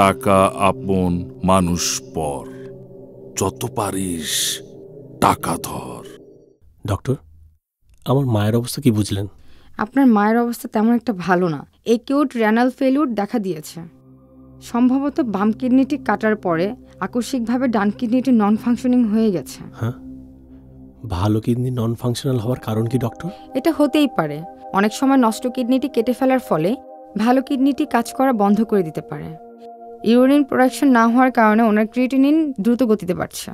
টাকা আপন, মানুষ পর। যত পারিস টাকা ধর। ডক্টর, আমার মায়ের অবস্থা কি বুঝলেন? আপনার মায়ের অবস্থা তেমন একটা ভালো না। একিউট রেনাল ফেলিউর দেখা দিয়েছে। সম্ভবত বাম কিডনিটি কাটার পরে আকস্মিকভাবে ডান কিডনিটি নন ফাংশনিং হয়ে গেছে। হ্যাঁ, ভালো কিডনি নন ফাংশনাল হওয়ার কারণ কি ডক্টর? এটা হতেই পারে। অনেক সময় নষ্ট কিডনিটি কেটে ফেলার ফলে ভালো কিডনিটি কাজ করা বন্ধ করে দিতে পারে। ইউরিন প্রোডাকশন না হওয়ার কারণে ওনার ক্রিয়েটিনিন দ্রুত গতিতে বাড়ছে।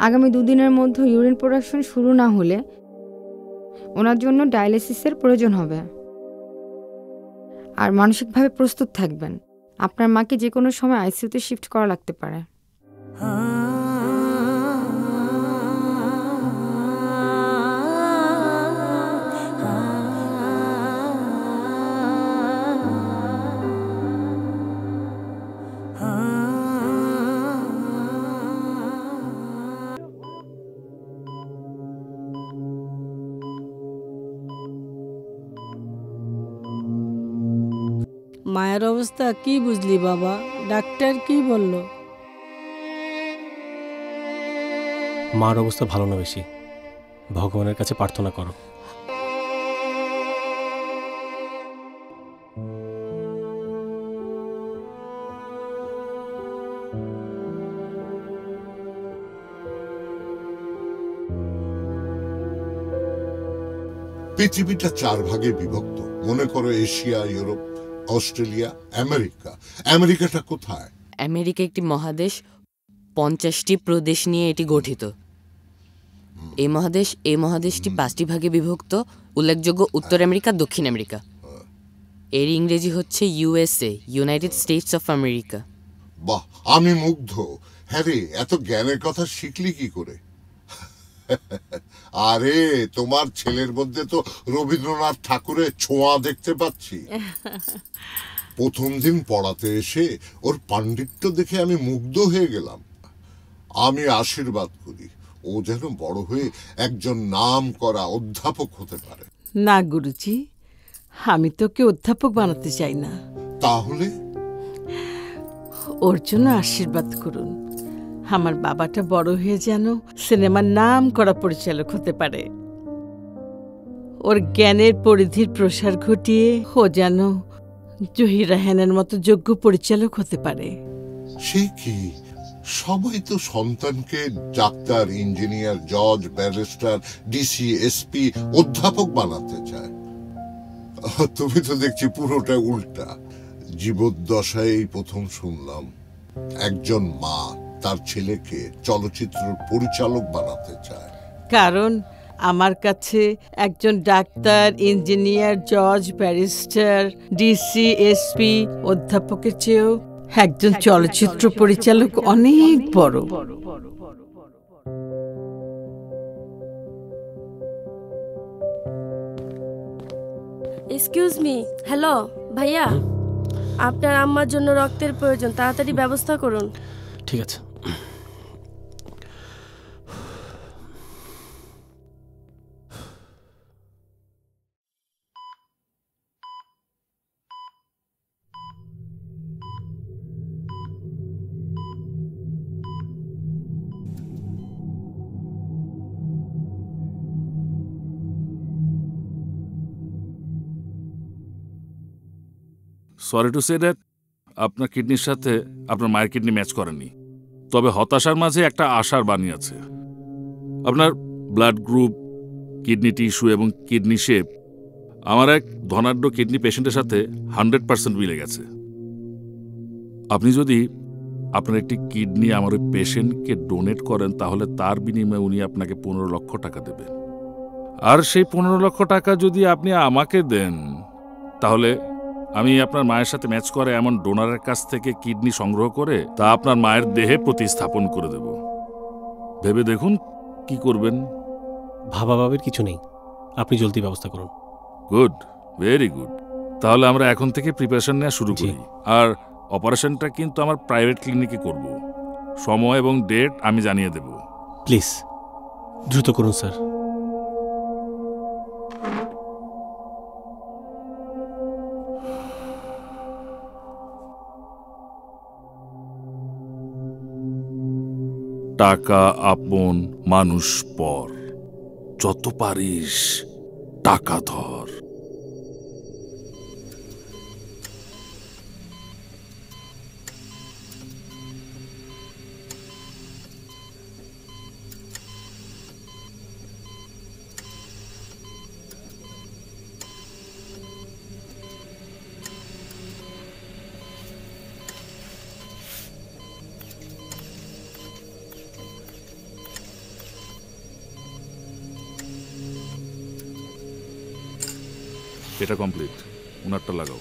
আগামী 2 দিনের মধ্যে ইউরিন প্রোডাকশন শুরু না হলে ওনার জন্য ডায়ালিসিসের প্রয়োজন হবে। আর মানসিকভাবে প্রস্তুত থাকবেন। আপনার মাকে যে কোনো সময় আইসিইউতে শিফট করা লাগতে পারে। মায়ের অবস্থা কি বুঝলি বাবা? ডাক্তার কি বলল? মার অবস্থা ভালো না বেশি। ভগবানের কাছে প্রার্থনা করো। পৃথিবীটা 4 ভাগে বিভক্ত। মনে করো এশিয়া, ইউরোপ, অস্ট্রেলিয়া, আমেরিকা। আমেরিকাটা কোথায়? আমেরিকা একটি মহাদেশ, 50টি প্রদেশ নিয়ে এটি গঠিত। এই মহাদেশটি 5টি ভাগে বিভক্ত। উল্লেখযোগ্য উত্তর আমেরিকা, দক্ষিণ আমেরিকা। এর ইংরেজি হচ্ছে USA, United states of America. বাহ, আমি মুগ্ধ। হ্যাঁ রে, এত জ্ঞানের কথা শিখলি কি করে? আরে, তোমার ছেলের মধ্যে তো রবীন্দ্রনাথ ঠাকুরের ছোঁয়া দেখতে পাচ্ছি। প্রথম দিন পড়াতে এসে ওর পাণ্ডিত্য দেখে আমি মুগ্ধ হয়ে গেলাম। আমি আশীর্বাদ করি ও যেন বড় হয়ে একজন নাম করা অধ্যাপক হতে পারে। না গুরুজি, আমি তোকে অধ্যাপক বানাতে চাই না। তাহলে ওর জন্য আশীর্বাদ করুন। আমার বাবাটা বড় হয়ে যেন সিনেমার নাম করা পরিচালক হতে পারে। ওর জ্ঞানের পরিধির প্রসার ঘটিয়ে ও যেন জহির রায়হানের মতো যোগ্য পরিচালক হতে পারে। সে কি, সবাই তো সন্তানকে ডাক্তার, ইঞ্জিনিয়ার, জজ, ব্যারিস্টার, ডিসি, এসপি, অধ্যাপক বানাতে চায়। তুমি তো দেখছি পুরোটা উল্টা। জীবদ্দশায় এই প্রথম শুনলাম একজন মা তার ছেলেকে চলচ্চিত্র পরিচালক বানাতে চায়। কারণ আমার কাছে একজন ডাক্তার, ইঞ্জিনিয়ার, জজ, ব্যারিস্টার, ডিসি, এসপি, অধ্যাপকের চেয়েও একজন চলচ্চিত্র পরিচালক অনেক বড়। Excuse me. হ্যালো ভাইয়া, আপনার আম্মার জন্য রক্তের প্রয়োজন, তাড়াতাড়ি ব্যবস্থা করুন। ঠিক আছে। সরি টু সে দ্যাট আপনার কিডনির সাথে আপনার মায়ের কিডনি ম্যাচ করেনি। তবে হতাশার মাঝে একটা আশার বাণী আছে। আপনার ব্লাড গ্রুপ, কিডনি টিস্যু এবং কিডনি শেপ আমার এক ধনাঢ্য কিডনি পেশেন্টের সাথে 100% মিলে গেছে। আপনি যদি আপনার একটি কিডনি আমার ওই পেশেন্টকে ডোনেট করেন তাহলে তার বিনিময়ে উনি আপনাকে 15 লক্ষ টাকা দেবেন। আর সেই 15 লক্ষ টাকা যদি আপনি আমাকে দেন তাহলে আমি আপনার মায়ের সাথে ম্যাচ করে এমন ডোনারের কাছ থেকে কিডনি সংগ্রহ করে তা আপনার মায়ের দেহে প্রতিস্থাপন করে দেব। ভেবে দেখুন কি করবেন। ভাবাভাবির কিছু নেই, আপনি জলদি ব্যবস্থা করুন। Good, very good. তাহলে আমরা এখন থেকে প্রিপারেশন নেওয়া শুরু করি। আর অপারেশনটা কিন্তু আমার প্রাইভেট ক্লিনিকে করব। সময় এবং ডেট আমি জানিয়ে দেব। প্লিজ দ্রুত করুন স্যার। টাকা আপন, মানুষ পর। যত পারিস টাকা ধর। এটা কমপ্লিট, উনারটা লাগাও।